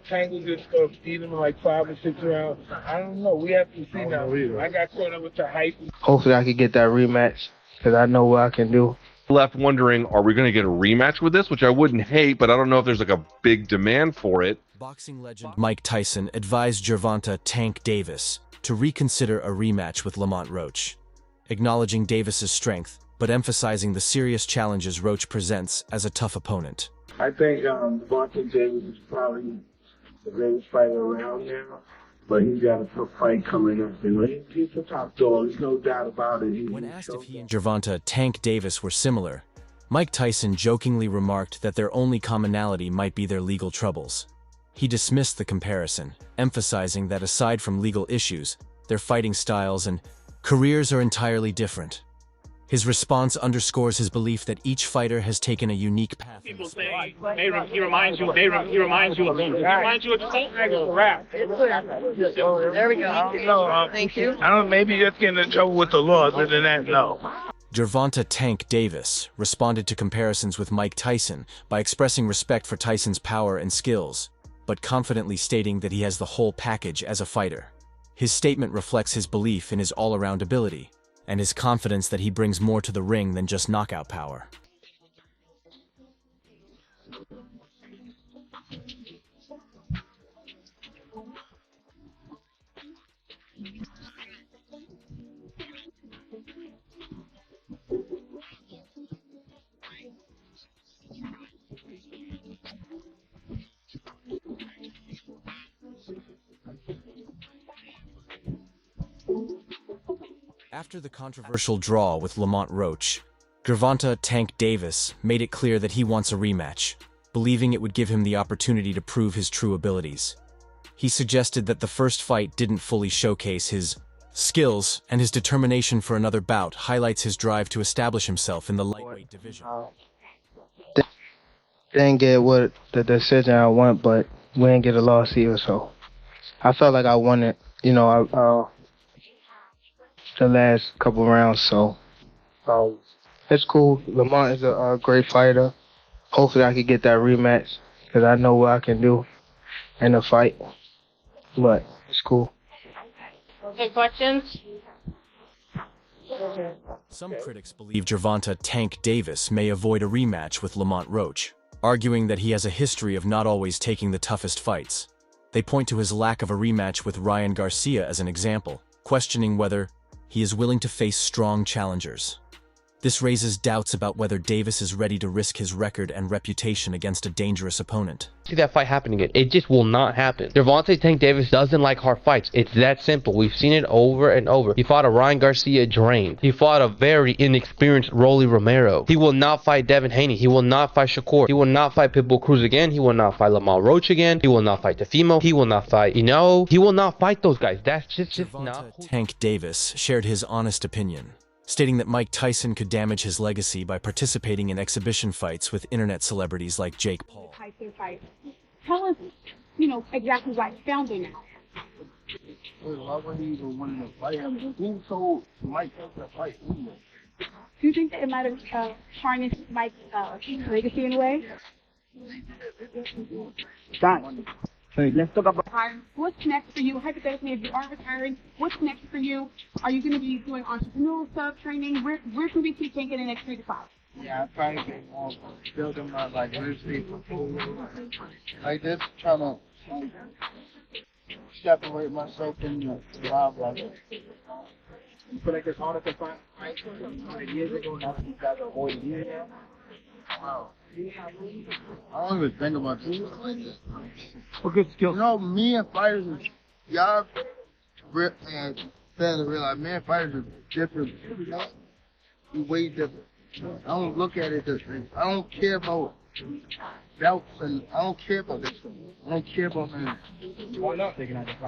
Tangles and stuff, beat him in like 5 or 6 rounds. I don't know. We have to see now. I got caught up with the hype. Hopefully I can get that rematch because I know what I can do. Left wondering, are we going to get a rematch with this? Which I wouldn't hate, but I don't know if there's like a big demand for it. Boxing legend Mike Tyson advised Gervonta "Tank" Davis to reconsider a rematch with Lamont Roach, acknowledging Davis's strength, but emphasizing the serious challenges Roach presents as a tough opponent. I think Gervonta Davis is probably the greatest fighter around now, but he's got a tough fight coming up. He's a top dog, there's no doubt about it. When asked if he and Gervonta "Tank" Davis were similar, Mike Tyson jokingly remarked that their only commonality might be their legal troubles. He dismissed the comparison, emphasizing that aside from legal issues, their fighting styles and careers are entirely different. His response underscores his belief that each fighter has taken a unique path. People say he reminds you of me. He reminds you of yourself. There we go. Thank you. I don't know, maybe just getting in trouble with the law, other than that, no. Gervonta "Tank" Davis responded to comparisons with Mike Tyson by expressing respect for Tyson's power and skills, but confidently stating that he has the whole package as a fighter. His statement reflects his belief in his all-around ability, and his confidence that he brings more to the ring than just knockout power. After the controversial draw with Lamont Roach, Gervonta "Tank" Davis made it clear that he wants a rematch, believing it would give him the opportunity to prove his true abilities. He suggested that the first fight didn't fully showcase his skills, and his determination for another bout highlights his drive to establish himself in the lightweight division. Didn't get what the decision I want, but we didn't get a loss either, so I felt like I won it, the last couple rounds, so it's cool. Lamont is a great fighter. Hopefully I can get that rematch because I know what I can do in a fight, but it's cool. Okay, questions? Some critics believe Gervonta "Tank" Davis may avoid a rematch with Lamont Roach, arguing that he has a history of not always taking the toughest fights. They point to his lack of a rematch with Ryan Garcia as an example, questioning whether he is willing to face strong challengers. This raises doubts about whether Davis is ready to risk his record and reputation against a dangerous opponent. See that fight happening again. It just will not happen. Gervonta "Tank" Davis doesn't like hard fights. It's that simple. We've seen it over and over. He fought a Ryan Garcia drained. He fought a very inexperienced Rolly Romero. He will not fight Devin Haney. He will not fight Shakur. He will not fight Pitbull Cruz again. He will not fight Lamont Roach again. He will not fight Tefimo. He will not fight, He will not fight those guys. That's just not. "Tank" Davis shared his honest opinion, stating that Mike Tyson could damage his legacy by participating in exhibition fights with internet celebrities like Jake Paul. Tyson fight. Tell us, exactly why it's found in now. Why would he even want to fight him? Who told Mike to fight? Do you think that it might have tarnished Mike's legacy in a way? Done. Let's talk about. What's next for you? Hypothetically, if you are retiring, what's next for you? Are you going to be doing entrepreneurial stuff, training? Where can we see Tank in the next 3 to 5? Yeah, I probably been building my legacy. Like this, trying to separate myself from the job life. I feel like it's harder to find fights 20 years ago. Now you guys are 40 years now. Wow. I don't even think about this. What good skills? Me and fighters, y'all fans realize, me and fighters are different. We way different. I don't look at it this way. I don't care about belts and I don't care about this. I don't care about that.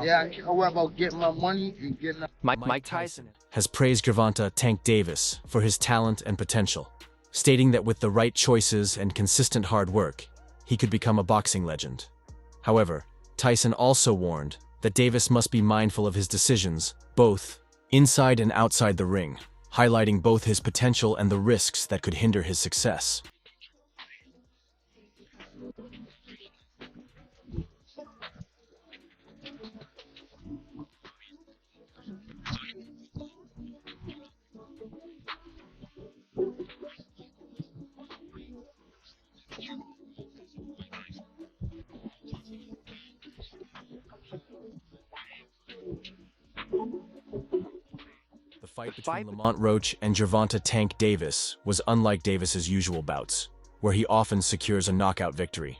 Yeah, I care about getting my money and getting. Mike Tyson has praised Gervonta "Tank" Davis for his talent and potential, stating that with the right choices and consistent hard work, he could become a boxing legend. However, Tyson also warned that Davis must be mindful of his decisions, both inside and outside the ring, highlighting both his potential and the risks that could hinder his success. fight between Lamont Roach and Gervonta Tank Davis was unlike Davis's usual bouts, where he often secures a knockout victory.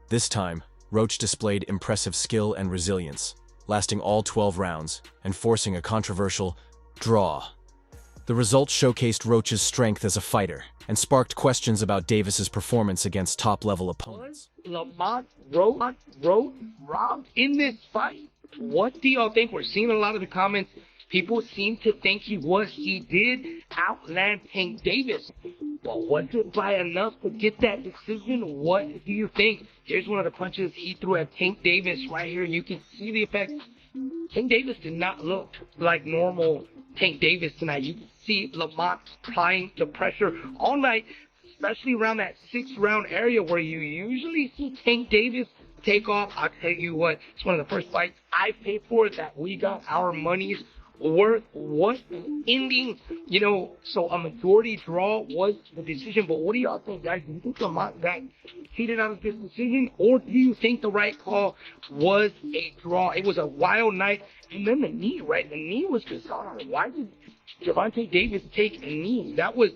This time, Roach displayed impressive skill and resilience, lasting all 12 rounds and forcing a controversial draw. The result showcased Roach's strength as a fighter and sparked questions about Davis's performance against top-level opponents. Lamont Roach robbed in this fight? What do y'all think? We're seeing a lot of the comments. People seem to think he did outland Tank Davis. But was it by enough to get that decision? What do you think? Here's one of the punches he threw at Tank Davis right here. You can see the effects. Tank Davis did not look like normal Tank Davis tonight. You can see Lamont applying the pressure all night, especially around that 6th round area where you usually see Tank Davis take off. I'll tell you what, it's one of the first fights I paid for that we got our money's worth. What ending, so a majority draw was the decision. But what do y'all think, guys? Do you think Lamont got cheated out of this decision, or do you think the right call was a draw? It was a wild night. And then the knee, right? The knee was bizarre. Why did Gervonta Davis take a knee? That was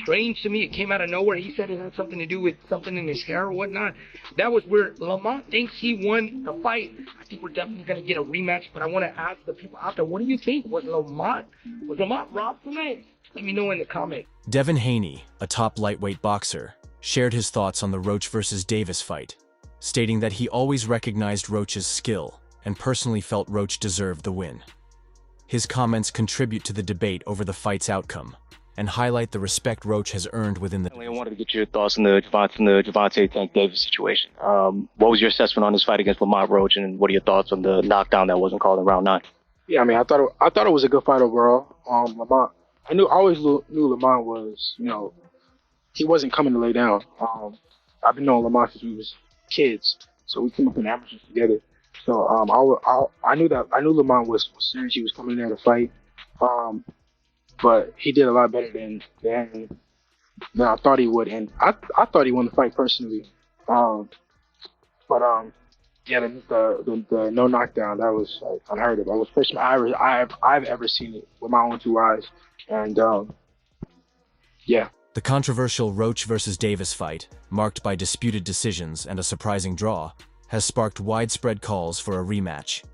strange to me. It came out of nowhere. He said it had something to do with something in his hair or whatnot. That was weird. Lamont thinks he won the fight. I think we're definitely going to get a rematch, but I want to ask the people out there, what do you think? Was Lamont robbed tonight? Let me know in the comments. Devin Haney, a top lightweight boxer, shared his thoughts on the Roach versus Davis fight, stating that he always recognized Roach's skill and personally felt Roach deserved the win. His comments contribute to the debate over the fight's outcome and highlight the respect Roach has earned within the I wanted to get your thoughts on the Gervonta Tank Davis situation. What was your assessment on this fight against Lamont Roach, and what are your thoughts on the knockdown that wasn't called in round 9? Yeah, I mean, I thought it was a good fight overall. Lamont, I always knew Lamont was, he wasn't coming to lay down. I've been knowing Lamont since we was kids, so we came up in amateurs together. So I knew Lamont was serious. He was coming there to fight. But he did a lot better than I thought he would, and I thought he won the fight personally. Yeah, the no knockdown, that was unheard of. That was the first time I've ever seen it with my own 2 eyes, and yeah. The controversial Roach versus Davis fight, marked by disputed decisions and a surprising draw, has sparked widespread calls for a rematch.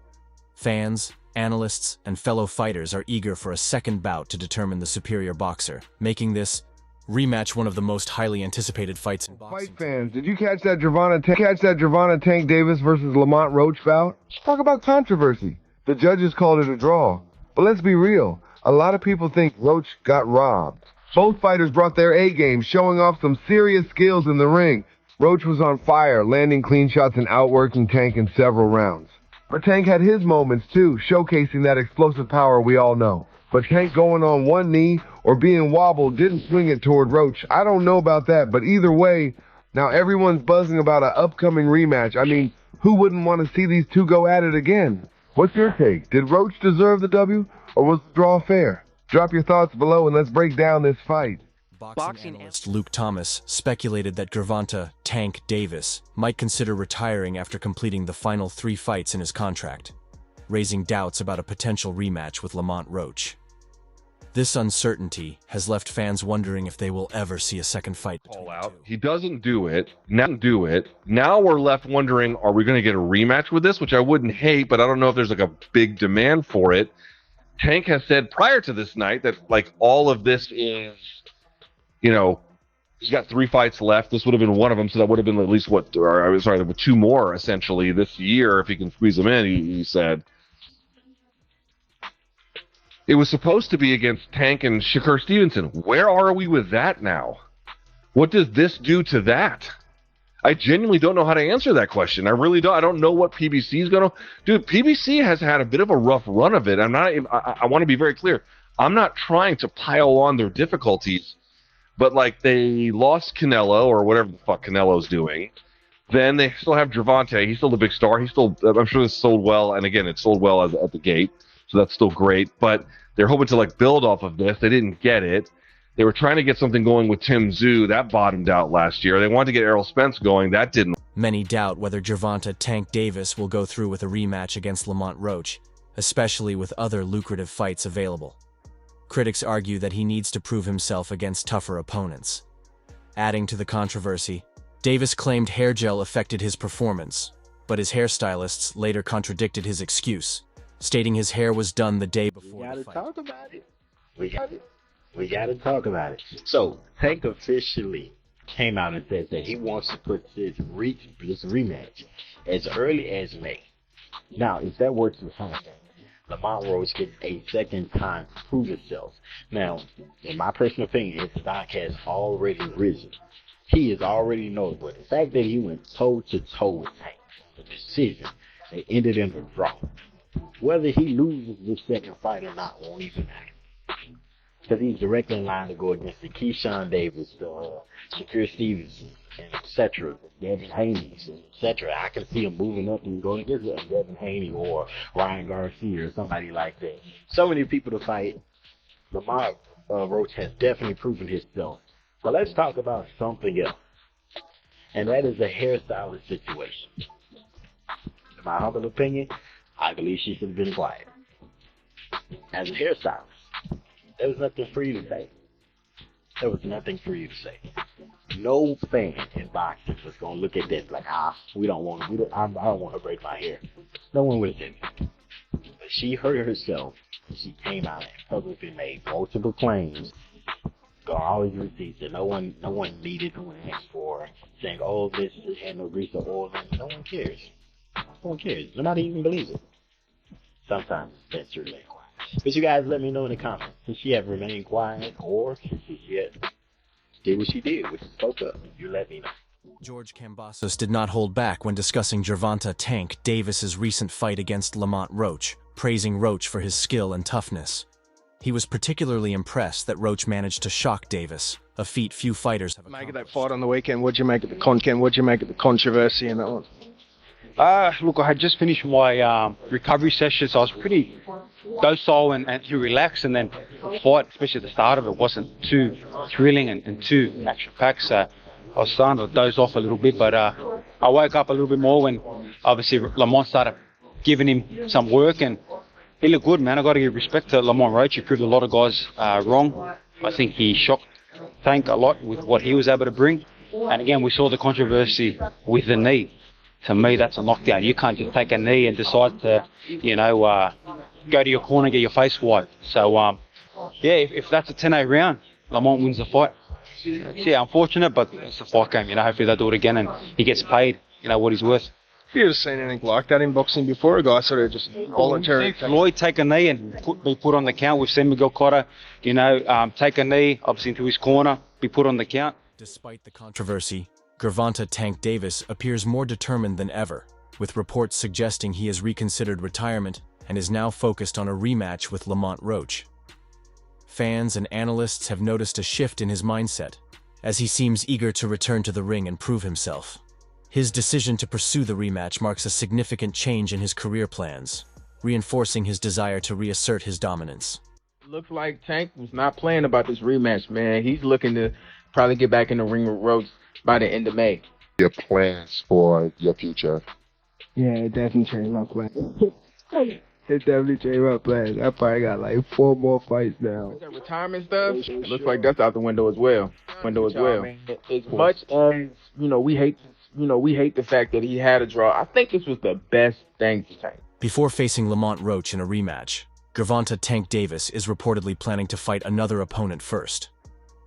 Fans, analysts, and fellow fighters are eager for a second bout to determine the superior boxer, making this rematch one of the most highly anticipated fights in boxing. Fight fans, did you catch that Gervonta Tank Davis versus Lamont Roach bout? Talk about controversy. The judges called it a draw. But let's be real, a lot of people think Roach got robbed. Both fighters brought their A-game, showing off some serious skills in the ring. Roach was on fire, landing clean shots and outworking Tank in several rounds. But Tank had his moments too, showcasing that explosive power we all know. But Tank going on one knee or being wobbled didn't swing it toward Roach. I don't know about that, but either way, now everyone's buzzing about an upcoming rematch. I mean, who wouldn't want to see these two go at it again? What's your take? Did Roach deserve the W, or was the draw fair? Drop your thoughts below and let's break down this fight. Boxing analyst Luke Thomas speculated that Gervonta Tank Davis might consider retiring after completing the final 3 fights in his contract, raising doubts about a potential rematch with Lamont Roach. This uncertainty has left fans wondering if they will ever see a second fight between the two. He doesn't do it. Now we're left wondering, are we going to get a rematch with this? Which I wouldn't hate, but I don't know if there's like a big demand for it. Tank has said prior to this night that all of this is, he's got 3 fights left. This would have been one of them, so that would have been at least there were 2 more essentially this year if he can squeeze them in. He said it was supposed to be against Tank and Shakur Stevenson. Where are we with that now? What does this do to that? I genuinely don't know how to answer that question. I really don't. I don't know what PBC is going to do. PBC has had a bit of a rough run of it. I want to be very clear. I'm not trying to pile on their difficulties, but they lost Canelo or whatever the fuck Canelo's doing. Then they still have Gervonta. He's still the big star. I'm sure this sold well, and again, it sold well at the gate, so that's still great. But they're hoping to build off of this. They didn't get it. They were trying to get something going with Tim Tszyu. That bottomed out last year. They wanted to get Errol Spence going. That didn't. Many doubt whether Gervonta Tank Davis will go through with a rematch against Lamont Roach, especially with other lucrative fights available. Critics argue that he needs to prove himself against tougher opponents. Adding to the controversy, Davis claimed hair gel affected his performance, but his hairstylists later contradicted his excuse, stating his hair was done the day before the fight. Talk about it. We gotta talk about it. So, Tank officially came out and said that he wants to put this rematch as early as May. Now, if that were to happen, Lamont Roach gets a second time to prove himself. Now, in my personal opinion, his stock has already risen. He is already notable. The fact that he went toe-to-toe with Tank, the decision, they ended in a draw. Whether he loses this second fight or not won't even matter. Because he's directly in line to go against the Keyshawn Davis, Shakur Stevenson, and etc., Devin Haney, etc. I can see him moving up and going against Devin Haney or Ryan Garcia or somebody like that. So many people to fight. Lamont Roach has definitely proven himself. But let's talk about something else. And that is the hairstylist situation. In my humble opinion, I believe she should have been quiet. As a hairstylist, there was nothing for you to say. There was nothing for you to say. No fan in boxing was gonna look at this like, I don't want to braid my hair. No one would have said that. But she hurt herself. She came out and publicly made multiple claims. Got all these receipts that no one needed, no one asked for, saying, oh, this had no grease or oil. No one cares. No one cares. Nobody even believes it. Sometimes it's best to remain quiet. But you guys let me know in the comments. Should she have remained quiet or should she have did what she did, which spoke up? You let me know. George Kambosos did not hold back when discussing Gervonta "Tank" Davis's recent fight against Lamont Roach, praising Roach for his skill and toughness. He was particularly impressed that Roach managed to shock Davis, a feat few fighters have accomplished. Make of that fight on the weekend. What'd you make of the controversy in that one? Look, I had just finished my recovery session, so I was pretty docile and too relaxed, and then the fight, especially at the start of it, wasn't too thrilling and too action-packed, so I was starting to doze off a little bit, but I woke up a little bit more when obviously Lamont started giving him some work, and he looked good, man. I got to give respect to Lamont Roach. He proved a lot of guys wrong. I think he shocked Tank a lot with what he was able to bring, and again, we saw the controversy with the knee. To me, that's a knockdown. You can't just take a knee and decide to, go to your corner and get your face wiped. So, if that's a 10-8 round, Lamont wins the fight. Yeah, unfortunate, but it's a fight game. Hopefully they'll do it again and he gets paid, what he's worth. Have you ever seen anything like that in boxing before? A guy sort of just voluntarily Floyd take a knee and be put on the count. We've seen Miguel Cotto, take a knee, obviously into his corner, be put on the count. Despite the controversy, Gervonta "Tank" Davis appears more determined than ever, with reports suggesting he has reconsidered retirement and is now focused on a rematch with Lamont Roach. Fans and analysts have noticed a shift in his mindset, as he seems eager to return to the ring and prove himself. His decision to pursue the rematch marks a significant change in his career plans, reinforcing his desire to reassert his dominance. It looks like Tank was not playing about this rematch, man. He's looking to probably get back in the ring with Roach by the end of May. Your plans for your future? Yeah, it definitely changed my plans. It definitely changed my plans. I probably got like 4 more fights now. That retirement stuff, it looks like that's out the window as well. As much as we hate the fact that he had a draw, I think this was the best thing for Tank. Before facing Lamont Roach in a rematch, Gervonta "Tank" Davis is reportedly planning to fight another opponent first.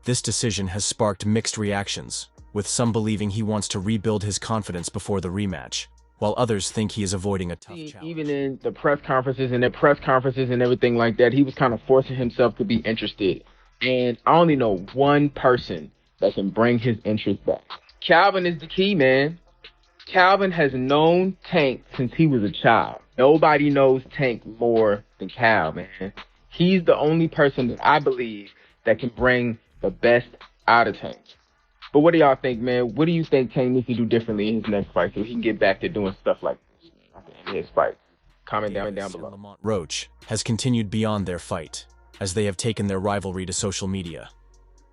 This decision has sparked mixed reactions, with some believing he wants to rebuild his confidence before the rematch, while others think he is avoiding a tough challenge. Even in the press conferences and everything like that, he was kind of forcing himself to be interested. And I only know one person that can bring his interest back. Calvin is the key, man. Calvin has known Tank since he was a child. Nobody knows Tank more than Cal, man. He's the only person that I believe that can bring the best out of Tank. But what do y'all think, man? What do you think Tank needs to do differently in his next fight so he can get back to doing stuff like this in his fight? Comment down below. Lamont Roach has continued beyond their fight, as they have taken their rivalry to social media.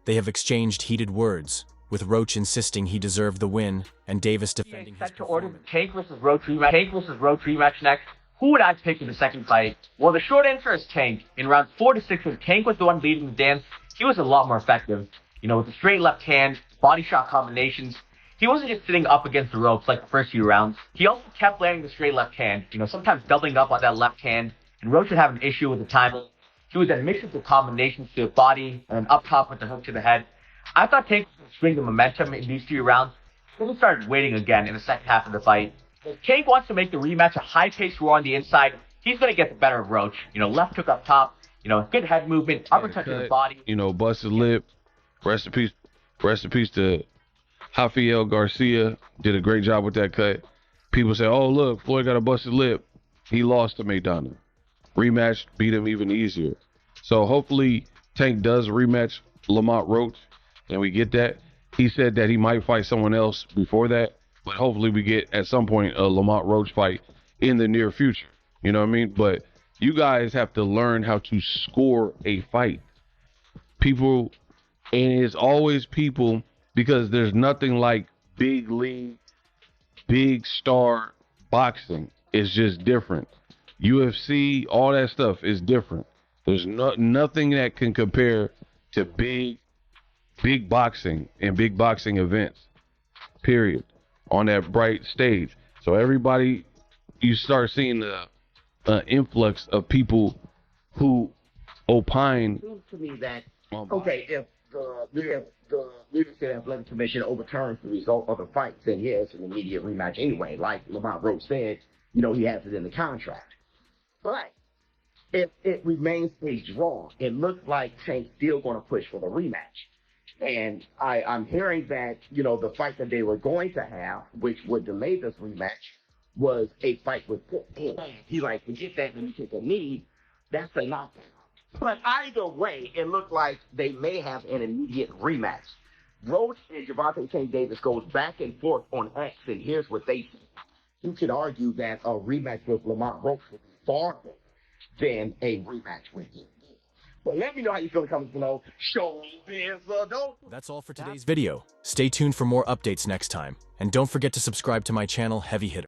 They have exchanged heated words, with Roach insisting he deserved the win and Davis defending his performance. Tank versus Roach rematch next. Who would I pick in the second fight? Well, the short answer is Tank. In rounds 4 to 6, when Tank was the one leading the dance, he was a lot more effective. You know, with the straight left hand, body shot combinations, he wasn't just sitting up against the ropes like the first few rounds. He also kept landing the straight left hand, you know, sometimes doubling up on that left hand, and Roach would have an issue with the timing. He would then mix up the combinations to the body, and then up top with the hook to the head. I thought Tank was going to swing the momentum in these 3 rounds, then he started waiting again in the second half of the fight. If Tank wants to make the rematch a high-paced war on the inside, he's going to get the better of Roach. You know, left hook up top, you know, good head movement, uppercut to the body. You know, busted lip. Rest in peace to Rafael Garcia. Did a great job with that cut. People say, oh, look, Floyd got a busted lip. He lost to Maidana. Rematch beat him even easier. So hopefully Tank does rematch Lamont Roach, and we get that. He said that he might fight someone else before that, but hopefully we get at some point a Lamont Roach fight in the near future. You know what I mean? But you guys have to learn how to score a fight. People, and it's always people, because there's nothing like big league, big star boxing. It's just different. UFC, all that stuff is different. There's nothing that can compare to big boxing and big boxing events, period, on that bright stage. So everybody, you start seeing the influx of people who opine. It seems to me that, okay, if the Leadership Athletic Commission overturns the result of the fight, then yeah, it's an immediate rematch anyway. Like Lamont Roach said, you know, he has it in the contract. But if it remains a draw, it looks like Tank's still going to push for the rematch. And I'm hearing that, you know, the fight that they were going to have, which would delay this rematch, was a fight with Pitt. He's like, forget that, when you take a knee, that's a knockdown. But either way, it looked like they may have an immediate rematch. Roach and Gervonta Tank Davis goes back and forth on X, and here's what they think. You could argue that a rematch with Lamont Roach would be far better than a rematch with him. But let me know how you feel in the comments below. That's all for today's video. Stay tuned for more updates next time. And don't forget to subscribe to my channel, Heavy Hitter.